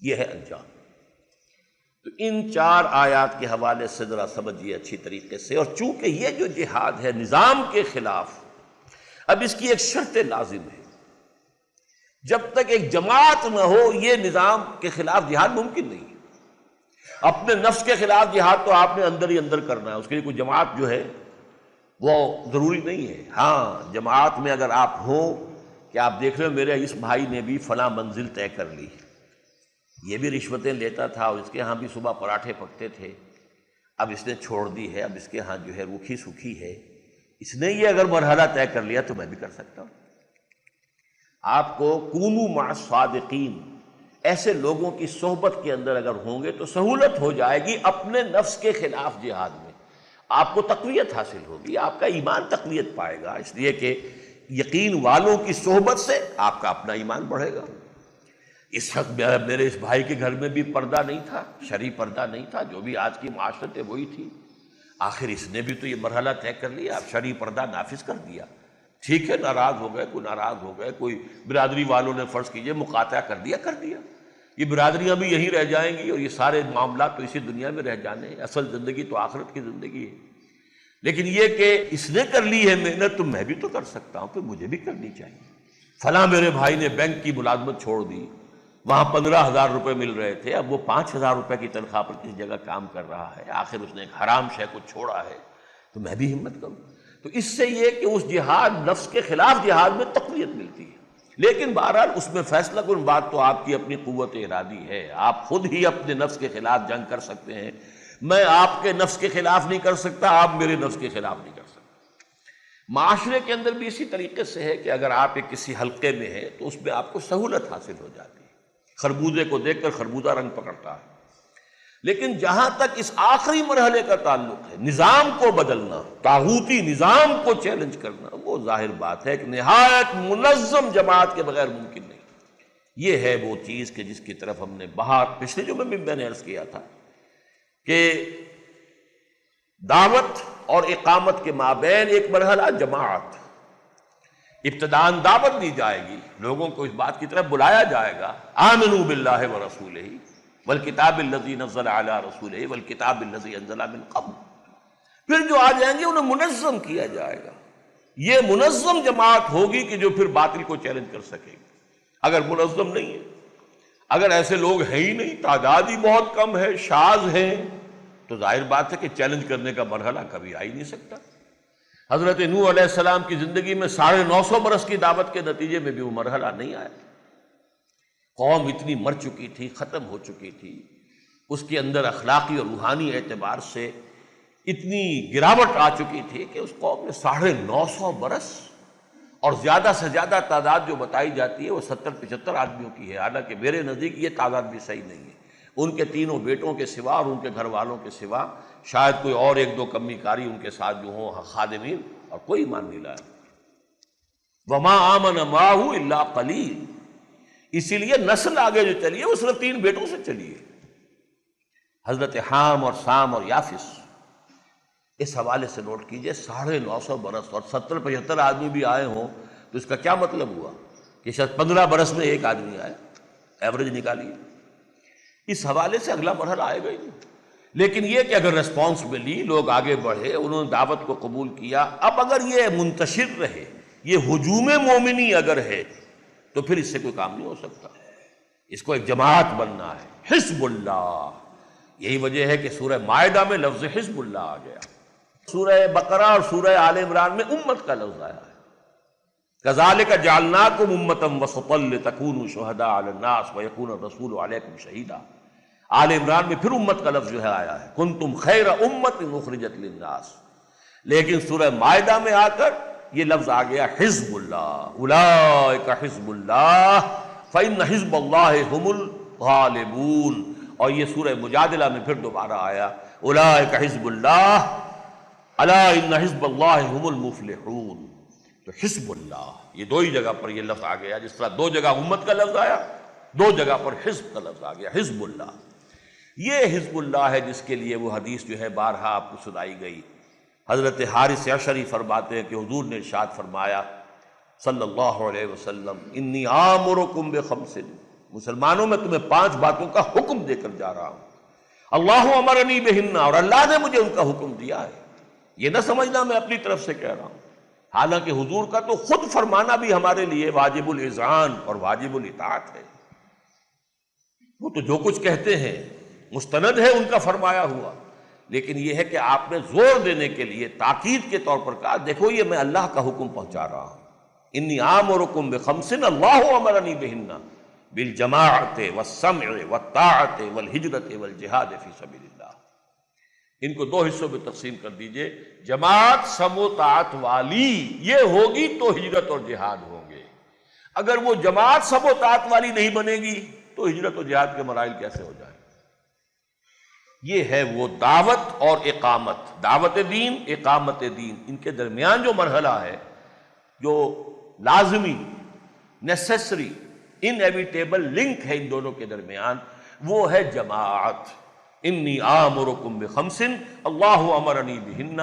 یہ ہے انجام۔ تو ان 4 آیات کے حوالے سے ذرا سمجھیے اچھی طریقے سے۔ اور چونکہ یہ جو جہاد ہے نظام کے خلاف، اب اس کی ایک شرط لازم ہے، جب تک ایک جماعت نہ ہو یہ نظام کے خلاف جہاد ممکن نہیں ہے۔ اپنے نفس کے خلاف جہاد تو آپ نے اندر ہی اندر کرنا ہے، اس کے لیے کوئی جماعت جو ہے وہ ضروری نہیں ہے۔ ہاں جماعت میں اگر آپ ہوں کہ آپ دیکھ رہے ہو میرے اس بھائی نے بھی فلاں منزل طے کر لی، یہ بھی رشوتیں لیتا تھا اور اس کے ہاں بھی صبح پراٹھے پکتے تھے، اب اس نے چھوڑ دی ہے، اب اس کے ہاں جو ہے روکھی سکھی ہے، اس نے یہ اگر مرحلہ طے کر لیا تو میں بھی کر سکتا ہوں۔ آپ کو کونوا مع الصادقین، ایسے لوگوں کی صحبت کے اندر اگر ہوں گے تو سہولت ہو جائے گی اپنے نفس کے خلاف جہاد میں، آپ کو تقویت حاصل ہوگی، آپ کا ایمان تقویت پائے گا، اس لیے کہ یقین والوں کی صحبت سے آپ کا اپنا ایمان بڑھے گا۔ اس وقت میرے اس بھائی کے گھر میں بھی پردہ نہیں تھا، شرعی پردہ نہیں تھا، جو بھی آج کی معاشرت ہے وہی تھی، آخر اس نے بھی تو یہ مرحلہ طے کر لیا، اب شرعی پردہ نافذ کر دیا، ٹھیک ہے ناراض ہو گئے، کوئی ناراض ہو گئے، کوئی برادری والوں نے فرض کیجئے مقاطعہ کر دیا، یہ برادریاں بھی یہیں رہ جائیں گی اور یہ سارے معاملات تو اسی دنیا میں رہ جانے ہیں، اصل زندگی تو آخرت کی زندگی ہے۔ لیکن یہ کہ اس نے کر لی ہے محنت تو میں بھی تو کر سکتا ہوں، تو مجھے بھی کرنی چاہیے۔ فلاں میرے بھائی نے بینک کی ملازمت چھوڑ دی، وہاں 15,000 روپے مل رہے تھے، اب وہ 5,000 روپے کی تنخواہ پر کسی جگہ کام کر رہا ہے، آخر اس نے ایک حرام شے کو چھوڑا ہے، تو میں بھی ہمت کروں۔ تو اس سے یہ کہ اس جہاد نفس کے خلاف جہاد میں تقویت ملتی ہے۔ لیکن بہرحال اس میں فیصلہ کن بات تو آپ کی اپنی قوت ارادی ہے، آپ خود ہی اپنے نفس کے خلاف جنگ کر سکتے ہیں، میں آپ کے نفس کے خلاف نہیں کر سکتا، آپ میرے نفس کے خلاف نہیں کر سکتے۔ معاشرے کے اندر بھی اسی طریقے سے ہے کہ اگر آپ ایک کسی حلقے میں ہیں تو اس میں آپ کو سہولت حاصل ہو جاتی ہے، خربوزے کو دیکھ کر خربوزہ رنگ پکڑتا ہے۔ لیکن جہاں تک اس آخری مرحلے کا تعلق ہے، نظام کو بدلنا، طاغوتی نظام کو چیلنج کرنا، وہ ظاہر بات ہے کہ نہایت منظم جماعت کے بغیر ممکن نہیں۔ یہ ہے وہ چیز کہ جس کی طرف ہم نے پچھلے جمعے میں میں نے عرض کیا تھا کہ دعوت اور اقامت کے مابین ایک مرحلہ جماعت، ابتداءً دعوت دی جائے گی، لوگوں کو اس بات کی طرف بلایا جائے گا، آمنوا باللہ ورسولہ والکتاب الذی نزل علی رسولہ والکتاب الذی انزل من قبل، پھر جو آ جائیں گے انہیں منظم کیا جائے گا۔ یہ منظم جماعت ہوگی کہ جو پھر باطل کو چیلنج کر سکے گی۔ اگر منظم نہیں ہے، اگر ایسے لوگ ہیں ہی نہیں، تعداد ہی بہت کم ہے، شاذ ہیں، تو ظاہر بات ہے کہ چیلنج کرنے کا مرحلہ کبھی آ ہی نہیں سکتا۔ حضرت نوح علیہ السلام کی زندگی میں 950 برس کی دعوت کے نتیجے میں بھی وہ مرحلہ نہیں آیا، قوم اتنی مر چکی تھی، ختم ہو چکی تھی، اس کے اندر اخلاقی اور روحانی اعتبار سے اتنی گراوٹ آ چکی تھی کہ اس قوم نے 950 برس، اور زیادہ سے زیادہ تعداد جو بتائی جاتی ہے وہ 70-75 آدمیوں کی ہے، حالانکہ میرے نزدیک یہ تعداد بھی صحیح نہیں ہے۔ ان کے تینوں بیٹوں کے سوا اور ان کے گھر والوں کے سوا شاید کوئی اور 1-2 کمی کاری ان کے ساتھ جو ہوں خادمین، اور کوئی ایمان نہیں لایا۔ وما آمن معه الا قلیل، اسی لیے نسل آگے جو چلی ہے وہ صرف 3 بیٹوں سے چلی ہے، حضرت حام اور سام اور یافس۔ اس حوالے سے نوٹ کیجئے 950 برس اور 70-75 آدمی بھی آئے ہوں تو اس کا کیا مطلب ہوا کہ شاید 15 برس میں 1 آدمی آیا، ایوریج نکالیے۔ اس حوالے سے اگلا مرحلہ آئے گا ہی نہیں۔ لیکن یہ کہ اگر ریسپانس ملی، لوگ آگے بڑھے، انہوں نے دعوت کو قبول کیا، اب اگر یہ منتشر رہے، یہ ہجوم مومنی اگر ہے تو پھر اس سے کوئی کام نہیں ہو سکتا، اس کو ایک جماعت بننا ہے، حزب اللہ۔ یہی وجہ ہے کہ سورہ مائدہ میں لفظ حزب اللہ آ گیا، سورہ بقرہ اور سورہ آل عمران میں امت کا لفظ آیا ہے، كَذَلِكَ جَعَلْنَاكُمْ أُمَّةً وَسَطًا لِتَكُونُوا شُهَدَاءَ عَلَى النَّاسِ وَيَكُونَ الرَّسُولُ عَلَيْكُمْ شَهِيدًا۔ آل عمران میں پھر امت کا لفظ جو ہے آیا ہے، كُنتُمْ خَيْرَ أُمَّةٍ أُخْرِجَتْ لِلنَّاسِ، لیکن سورہ مائدہ میں آ کر یہ لفظ آ گیا حزب اللہ، اولئک حزب اللہ فإن حزب اللہ هم الغالبون۔ اور یہ سورہ مجادلہ میں پھر دوبارہ آیا اولئک حزب اللہ الا ان حزب اللہ هم المفلحون۔ تو حزب اللہ، یہ 2 ہی جگہ پر یہ لفظ آ گیا، جس طرح 2 جگہ امت کا لفظ آیا، 2 جگہ پر حزب کا لفظ آ گیا، حزب اللہ۔ یہ حزب اللہ ہے جس کے لیے وہ حدیث جو ہے بارہا آپ کو سنائی گئی۔ حضرت حارث عشری فرماتے ہیں کہ حضور نے ارشاد فرمایا صلی اللہ علیہ وسلم، انی آمرکم بخمس، مسلمانوں میں تمہیں 5 باتوں کا حکم دے کر جا رہا ہوں۔ اللہ امرنی بہن، اور اللہ نے مجھے ان کا حکم دیا ہے، یہ نہ سمجھنا میں اپنی طرف سے کہہ رہا ہوں، حالانکہ حضور کا تو خود فرمانا بھی ہمارے لیے واجب الاذعان اور واجب الاطاعت ہے۔ وہ تو جو کچھ کہتے ہیں مستند ہے ان کا فرمایا ہوا، لیکن یہ ہے کہ آپ نے زور دینے کے لیے تاکید کے طور پر کہا دیکھو یہ میں اللہ کا حکم پہنچا رہا ہوں۔ انی آمرکم بخمس اللہ امرنی بہن بالجماعت والسمع والطاعت والہجرت والجہاد فی سبیل اللہ۔ ان کو 2 حصوں میں تقسیم کر دیجئے، جماعت سم و طاعت والی یہ ہوگی تو ہجرت اور جہاد ہوں گے، اگر وہ جماعت سم و طاعت والی نہیں بنے گی تو ہجرت اور جہاد کے مراحل کیسے ہو جائیں؟ یہ ہے وہ دعوت اور اقامت، دعوت دین، اقامت دین، ان کے درمیان جو مرحلہ ہے، جو لازمی، نیسیسری، انیویٹیبل لنک ہے ان دونوں کے درمیان، وہ ہے جماعت۔ انی آمرکم بخمس اللہ امرنی بہن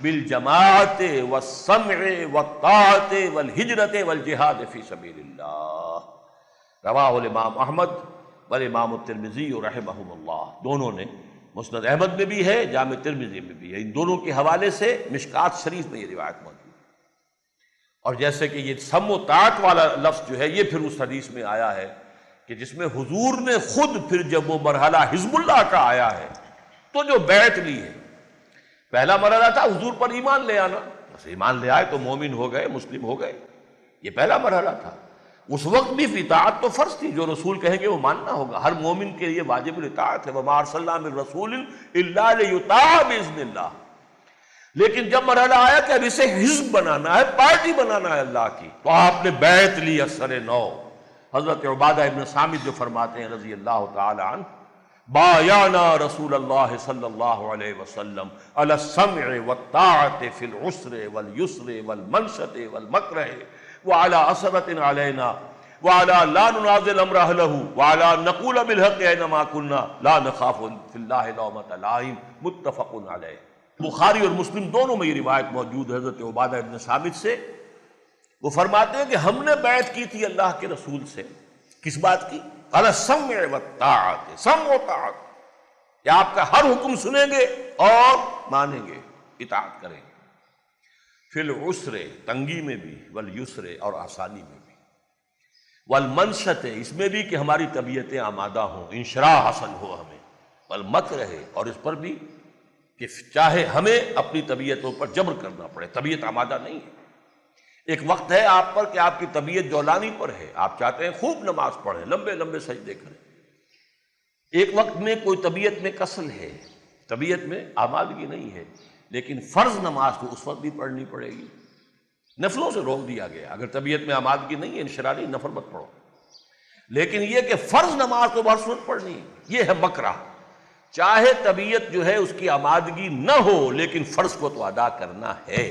بالجماعت والسمع والطاعت والہجرت والجہاد فی سبیل اللہ۔ رواہ الامام احمد والامام الترمذی رحمہم اللہ، دونوں نے، مسند احمد میں بھی ہے، جامع ترمذی میں بھی ہے، ان دونوں کے حوالے سے مشکات شریف میں یہ روایت موجود ہے۔ اور جیسے کہ یہ سم و طاعت والا لفظ جو ہے یہ پھر اس حدیث میں آیا ہے کہ جس میں حضور نے خود پھر جب وہ مرحلہ حزب اللہ کا آیا ہے تو جو بیعت لی ہے، پہلا مرحلہ تھا حضور پر ایمان لے آنا، بس ایمان لے آئے تو مومن ہو گئے، مسلم ہو گئے، یہ پہلا مرحلہ تھا۔ اس وقت بھی اطاعت تو فرض تھی، جو رسول کہیں گے وہ ماننا ہوگا، ہر مومن کے لیے واجب الاطاعت ہے، وما ارسلنا من رسول الا لیطاع باذن اللہ۔ لیکن جب مرحلہ آیا کہ اب اسے حزب بنانا ہے، پارٹی بنانا ہے اللہ کی، تو آپ نے بیعت لی اثر نو۔ حضرت عبادہ ابن صامت جو فرماتے ہیں رضی اللہ تعالی عنہ، بایعنا رسول اللہ صلی اللہ علیہ وسلم علی السمع والطاعت فی العسر والیسر والمنشط والمکرہ وعلی اثرۃ علینا وعلی لا ننازل امر اہلہ وعلی نقول بالحق اینما کنا لا نخاف فی اللہ لومۃ لائم، متفق علیہ۔ بخاری اور مسلم دونوں میں یہ روایت موجود ہے حضرت عبادہ ابن صامت سے، وہ فرماتے ہیں کہ ہم نے بیعت کی تھی اللہ کے رسول سے، کس بات کی؟ علی السمع والطاعت، سمع و طاعت، کہ آپ کا ہر حکم سنیں گے اور مانیں گے، اطاعت کریں گے، فی العسر، تنگی میں بھی، والیسر، اور آسانی میں بھی، والمنشط، اس میں بھی کہ ہماری طبیعتیں آمادہ ہوں، انشراح حاصل ہو ہمیں، والمکرہ، اور اس پر بھی کہ چاہے ہمیں اپنی طبیعتوں پر جبر کرنا پڑے، طبیعت آمادہ نہیں ہے۔ ایک وقت ہے آپ پر کہ آپ کی طبیعت جولانی پر ہے، آپ چاہتے ہیں خوب نماز پڑھیں، لمبے لمبے سجدے کریں، ایک وقت میں کوئی طبیعت میں کسل ہے، طبیعت میں آمادگی نہیں ہے، لیکن فرض نماز تو اس وقت بھی پڑھنی پڑے گی، نفلوں سے روک دیا گیا، اگر طبیعت میں آمادگی نہیں ہے انشرالی نفل مت پڑھو، لیکن یہ کہ فرض نماز تو بہت وقت پڑھنی ہے، یہ ہے مکرہ، چاہے طبیعت جو ہے اس کی آمادگی نہ ہو لیکن فرض کو تو ادا کرنا ہے۔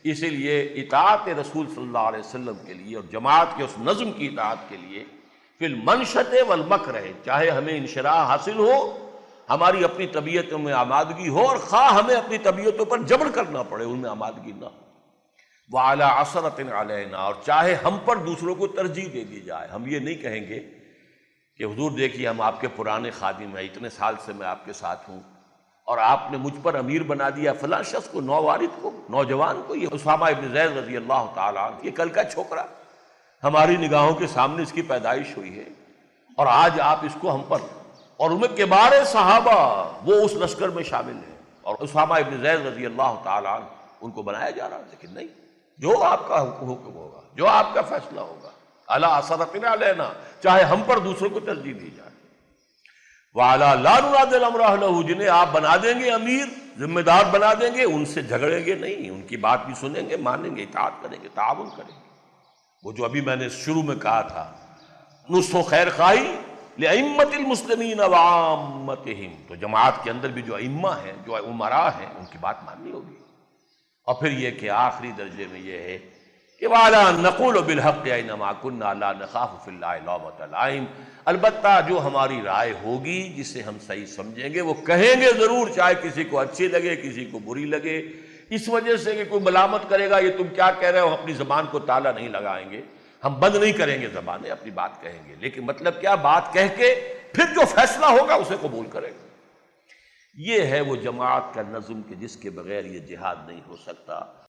اسی لیے اطاعت رسول صلی اللہ علیہ وسلم کے لیے اور جماعت کے اس نظم کی اطاعت کے لیے فی المنشط والمکرہ، چاہے ہمیں انشراح حاصل ہو، ہماری اپنی طبیعتوں میں آمادگی ہو، اور خواہ ہمیں اپنی طبیعتوں پر جبر کرنا پڑے، ان میں آمادگی نہ ہو، وعلی اثرۃ علینا، اور چاہے ہم پر دوسروں کو ترجیح دے دی جائے، ہم یہ نہیں کہیں گے کہ حضور دیکھیے ہم آپ کے پرانے خادم ہیں، اتنے سال سے میں آپ کے ساتھ ہوں، اور آپ نے مجھ پر امیر بنا دیا فلاں شخص کو، نووارد کو، نوجوان کو، یہ اسامہ ابن زید رضی اللہ تعالیٰ عنہ، یہ کل کا چھوکرا، ہماری نگاہوں کے سامنے اس کی پیدائش ہوئی ہے، اور آج آپ اس کو ہم پر، اور ان میں کبار صحابہ وہ اس لشکر میں شامل ہیں، اور اسامہ ابن زید رضی اللہ تعالیٰ عنہ ان کو بنایا جا رہا، لیکن نہیں، جو آپ کا حکم ہوگا، جو آپ کا فیصلہ ہوگا، علی اثرۃ علینا، چاہے ہم پر دوسروں کو ترجیح دی جائے، وعلی لا ننازل امر اہلہ، جنہیں آپ بنا دیں گے امیر، ذمہ دار بنا دیں گے، ان سے جھگڑیں گے نہیں، ان کی بات بھی سنیں گے، مانیں گے، اطاعت کریں گے، تعاون کریں گے۔ وہ جو ابھی میں نے شروع میں کہا تھا، نصح و خیر خواہی لأئمة المسلمین وعامتہم، تو جماعت کے اندر بھی جو ائمہ ہیں، جو امراء ہیں، ان کی بات ماننی ہوگی، اور پھر یہ کہ آخری درجے میں یہ ہے کہ وَعَلَىٰ نَقُولُ بِالْحَقِّ أَيْنَمَا كُنَّا لَا نَخَافُ فِي اللَّهِ لَوْمَةَ لَائِمٍ، البتہ جو ہماری رائے ہوگی جسے ہم صحیح سمجھیں گے وہ کہیں گے ضرور، چاہے کسی کو اچھی لگے کسی کو بری لگے، اس وجہ سے کہ کوئی ملامت کرے گا یہ تم کیا کہہ رہے ہو، اپنی زبان کو تالا نہیں لگائیں گے، ہم بند نہیں کریں گے زبانیں، اپنی بات کہیں گے، لیکن مطلب کیا، بات کہہ کے پھر جو فیصلہ ہوگا اسے قبول کریں گے۔ یہ ہے وہ جماعت کا نظم کہ جس کے بغیر یہ جہاد نہیں ہو سکتا۔